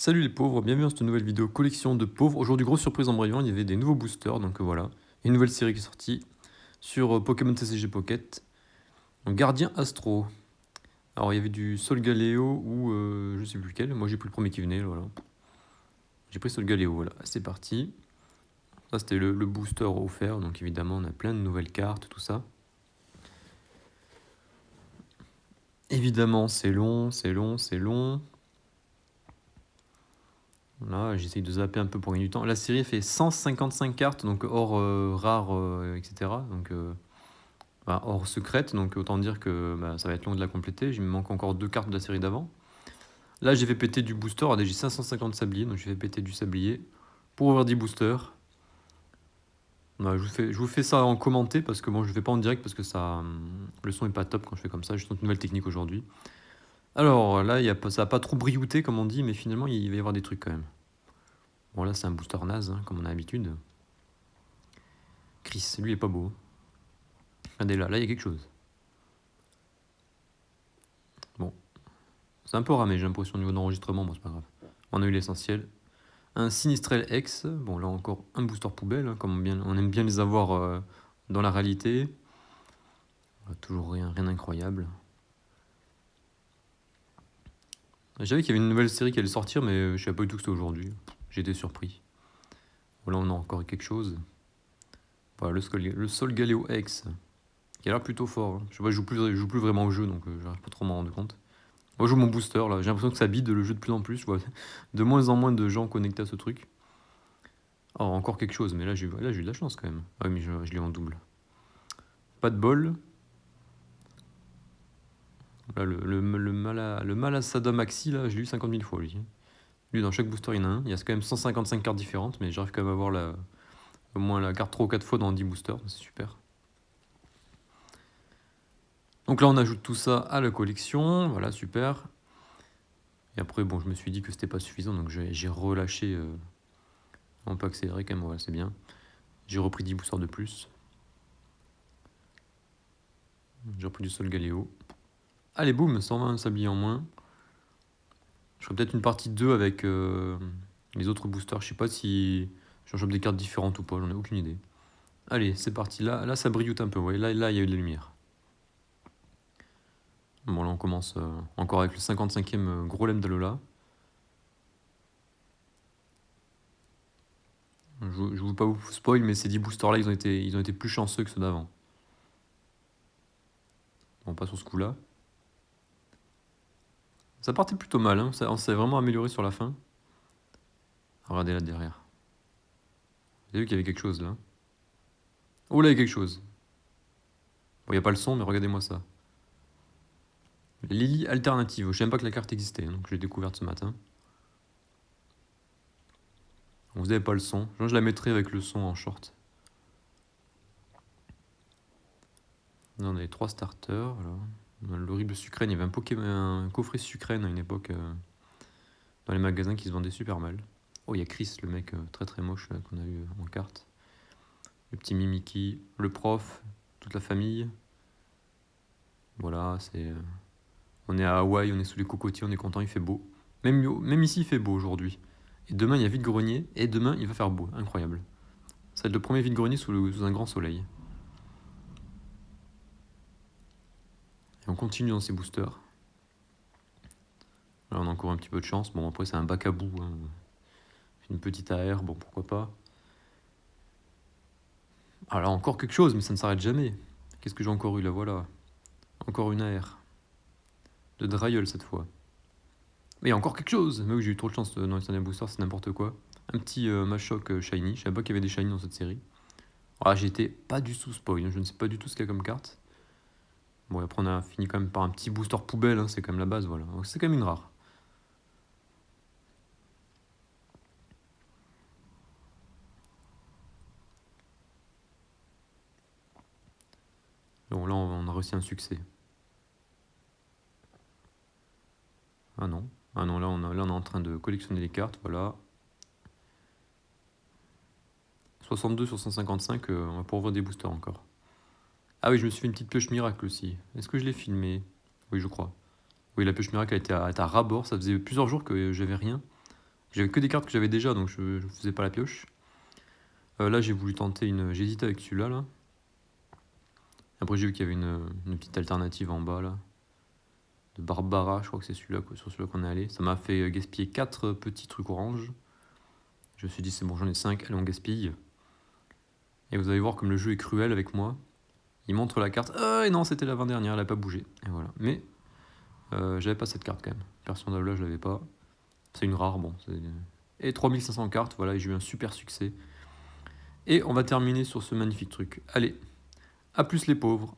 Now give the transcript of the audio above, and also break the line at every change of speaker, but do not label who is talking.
Salut les pauvres, bienvenue dans cette nouvelle vidéo collection de pauvres. Aujourd'hui, grosse surprise en brillant, il y avait des nouveaux boosters, donc voilà. Il y a une nouvelle série qui est sortie sur Pokémon TCG Pocket. Donc, Gardien Astro. Alors il y avait du Solgaleo ou je sais plus lequel, moi j'ai pris le premier qui venait, voilà. J'ai pris Solgaleo, voilà, c'est parti. Ça c'était le booster offert, donc évidemment on a plein de nouvelles cartes, tout ça. Évidemment c'est long, c'est long, c'est long. Là, j'essaye de zapper un peu pour gagner du temps. La série fait 155 cartes, donc hors rares, etc. Donc hors secrète, donc autant dire que ça va être long de la compléter. Il me manque encore 2 cartes de la série d'avant. Là, j'ai fait péter du booster. Regardez, j'ai 550 sabliers, donc j'ai fait péter du sablier pour ouvrir 10 boosters. Voilà, je vous fais ça en commenté parce que bon, je ne fais pas en direct parce que le son est pas top quand je fais comme ça. J'ai une nouvelle technique aujourd'hui. Alors là, ça n'a pas trop briouté comme on dit, mais finalement, il va y avoir des trucs quand même. Bon, là, c'est un booster naze, hein, comme on a l'habitude. Chris, lui, est pas beau. Regardez là, il y a quelque chose. Bon, c'est un peu ramé, j'ai l'impression, au niveau d'enregistrement, bon, c'est pas grave. On a eu l'essentiel. Un Sinistrel X, bon là encore un booster poubelle, hein, comme on aime bien les avoir dans la réalité. Toujours rien d'incroyable. J'avais qu'il y avait une nouvelle série qui allait sortir, mais je savais pas du tout que c'était aujourd'hui. J'ai été surpris. Voilà, on a encore quelque chose. Voilà, le Solgaleo X, qui a l'air plutôt fort. Hein. Je sais pas, je joue plus vraiment au jeu, donc j'arrive pas trop à m'en rendre compte. Moi, je joue mon booster, là. J'ai l'impression que ça bide le jeu de plus en plus. Je vois de moins en moins de gens connectés à ce truc. Oh, encore quelque chose, mais là, j'ai eu de la chance quand même. Ah oui, mais je l'ai en double. Pas de bol. Là, le Malasada Maxi, là, je l'ai eu 50 000 fois, lui. Lui, dans chaque booster, il y en a un. Il y a quand même 155 cartes différentes, mais j'arrive quand même à avoir au moins la carte 3 ou 4 fois dans 10 boosters. C'est super. Donc là, on ajoute tout ça à la collection. Voilà, super. Et après, bon, je me suis dit que c'était pas suffisant, donc j'ai relâché. On peut accélérer quand même, voilà, c'est bien. J'ai repris 10 boosters de plus. J'ai repris du Solgaleo. Allez, boum, 120 sabliers en moins. Je ferai peut-être une partie 2 avec les autres boosters. Je sais pas si j'en chope des cartes différentes ou pas, j'en ai aucune idée. Allez, c'est parti. Là, ça brilleoute un peu. Ouais. Là, il y a eu de la lumière. Bon, là, on commence encore avec le 55e gros lemme d'Alola. Je ne veux pas vous spoil, mais ces 10 boosters-là, ils ont été plus chanceux que ceux d'avant. Bon, pas sur ce coup-là. Ça partait plutôt mal, hein. On s'est vraiment amélioré sur la fin. Regardez là derrière. Vous avez vu qu'il y avait quelque chose là. Oh là, il y a quelque chose. Bon, il n'y a pas le son, mais regardez-moi ça. Lily alternative. Je ne savais même pas que la carte existait, hein, donc je l'ai découverte ce matin. Vous n'avez pas le son. Je la mettrai avec le son en short. Là, on avait 3 starters. Voilà. Dans l'horrible Sucrène, il y avait un coffret Sucrène à une époque dans les magasins qui se vendaient super mal. Oh, il y a Chris, le mec très très moche qu'on a eu en carte. Le petit Mimiki, le prof, toute la famille. Voilà, on est à Hawaï, on est sous les cocotiers, on est content, il fait beau. Même ici, il fait beau aujourd'hui. Et demain, il y a vide-grenier, et demain, il va faire beau. Incroyable. Ça va être le premier vide-grenier sous un grand soleil. Et on continue dans ces boosters. Là, on a encore un petit peu de chance. Bon, après, c'est un bac à bout. Hein. Une petite AR, bon, pourquoi pas. Ah là, encore quelque chose, mais ça ne s'arrête jamais. Qu'est-ce que j'ai encore eu là? Voilà. Encore une AR. De Dryel cette fois. Mais il y a encore quelque chose. Mais oui, j'ai eu trop de chance dans les derniers boosters, c'est n'importe quoi. Un petit Machoc Shiny. Je savais pas qu'il y avait des Shiny dans cette série. Ah, j'étais pas du tout spoil. Hein. Je ne sais pas du tout ce qu'il y a comme carte. Bon, et après, on a fini quand même par un petit booster poubelle. Hein. C'est quand même la base, voilà. Donc, c'est quand même une rare. Bon, là, on a réussi un succès. Ah non. Ah non, là, on est en train de collectionner les cartes. Voilà. 62 sur 155, on va pouvoir ouvrir des boosters encore. Ah oui, je me suis fait une petite pioche miracle aussi. Est-ce que je l'ai filmé? Oui, je crois. Oui, la pioche miracle a été à ras bord. Ça faisait plusieurs jours que j'avais rien. J'avais que des cartes que j'avais déjà, donc je faisais pas la pioche. Là, j'ai voulu tenter j'ai hésité avec celui-là, là. Après, j'ai vu qu'il y avait une petite alternative en bas, là. De Barbara, je crois que c'est celui-là, sur celui-là qu'on est allé. Ça m'a fait gaspiller 4 petits trucs oranges. Je me suis dit, c'est bon, j'en ai 5, allez, on gaspille. Et vous allez voir comme le jeu est cruel avec moi. Il montre la carte. Ah, et non, c'était l'avant-dernière, elle n'a pas bougé. Et voilà. Mais j'avais pas cette carte quand même. Personne là, je l'avais pas. C'est une rare, bon. Et 3500 cartes, voilà, et j'ai eu un super succès. Et on va terminer sur ce magnifique truc. Allez, à plus les pauvres.